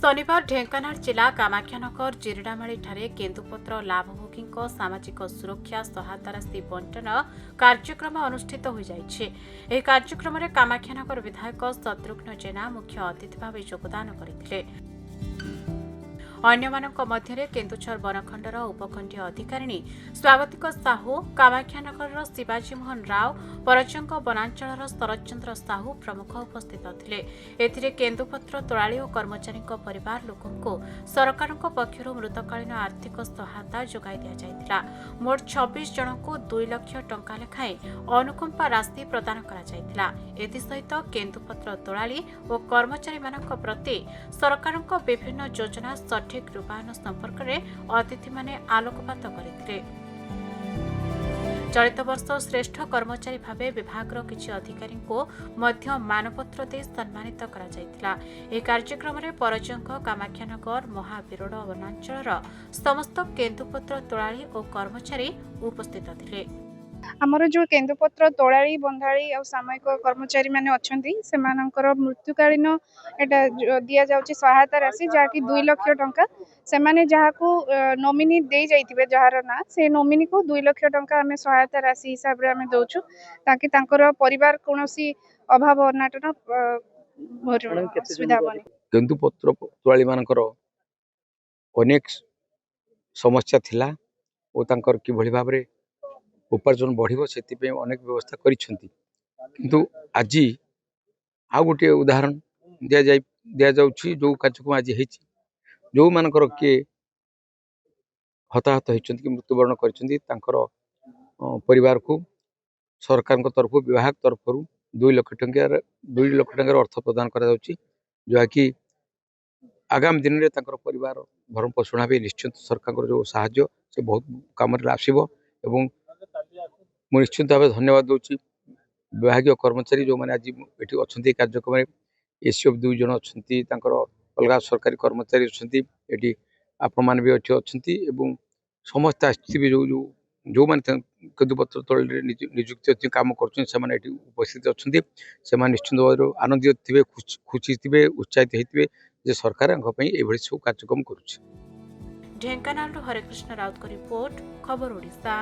शनिवार ढेंकानाल जिला कामाख्यानगर जिरडामाड़ी ठारे केन्दुपत्र लाभभोगी सामाजिक सुरक्षा सहायता राशि बंटन कार्यक्रम अनुष्ठित हो जाइछे। एही कार्यक्रम में कामाख्यानगर विधायक शत्रुघ्न जेना मुख्य अतिथि भाव योगदान करथिले। अन्यमानक मध्यरे केन्दुझर बनखंडर उपखंडीय अधिकारिणी स्वागतिक साहू, कामाख्यानगर शिवाजी मोहन राव, परजंग वनांचल शरतचंद्र साहू प्रमुख उपस्थित थिले। एथिरे केन्दुपत्र तोलाळी और कर्मचारी परिवार लोकंको सरकारक पक्षरु मृतकालीन आर्थिक सहायता जोगाई दिया जायतिला। मोट 26 जनक 2 लाख टंका लेखाएं अनुकंपा राशि प्रदान करा जायतिला। एथि सहित केन्दुपत्र तोलाळी और कर्मचारी मानक प्रति सरकारक विभिन्न योजना सठिक रूपायन संपर्क में अतिथि माने आलोकपात करथिले। चलित वर्ष श्रेष्ठ कर्मचारी भावे विभाग किछि अधिकारी को मध्य मानपत्र दे सम्मानित करा जायतिला। ए कार्यक्रम में परजंग, कामाख्यानगर, महावीरोड वनांचल समस्त केन्दुपत्र तोलाळी और कर्मचारी उपस्थित थिले। आमर जो केन्दुपत्र तोलाळी बंधाळी और सामयिक कर्मचारी माने अछंती सेमानकर मृत्युकालीन एटा दिया जाउची सहायता राशि जाकि 2 लाख टंका सेमाने जहाकू नॉमिनी दे जाइतिबे जहार ना से नॉमिनी को 2 लाख टंका हमें सहायता राशि हिसाब रे हमें दोछु ताकि तांकर परिवार कोनोसी अभाव अनाटन सुविधा बने। केन्दुपत्र तोलाळी मानकर अनेक समस्या थिला ओ तांकर कि भली भाबरे उपार्जन बढ़िबो सेति अनेक व्यवस्था करिसेंती। किंतु आज आ गोटे उदाहरण दिया जाउछि जो कार्यक्रम आज हेछि जो मानकर के हताहत होइछंती कि मृत्युवरण करिसेंती तांकर परिवार को सरकार तरफ विभाग तरफ 2 लाख टंका अर्थ प्रदान करा जाउछि जो कि आगामी दिन में तांकर परिवार भरण पोषण भी निश्चित सरकार जो साहाय्य से बहुत काम आसब। एवं मु निश्चित भाव धन्यवाद दूसरी विभाग कर्मचारी जो मैंने आज ये अच्छा कार्यक्रम में एसीएफ 2 जन अच्छा अलग सरकारी कर्मचारी अच्छा आपण मैंने भी अच्छा समस्त आसवे जो जो जो मैंने केन्दुपत्र तोलाळी नियुक्ति अच्छी कम कर उपस्थित अच्छा से निश्चित भाव आनंदित थे, खुशी थे, उत्साहित होते जे सरकार सब कार्यक्रम करुच्चे। ढेंकानाल हरेकृष्ण राउत को रिपोर्ट, खबर ओडिशा।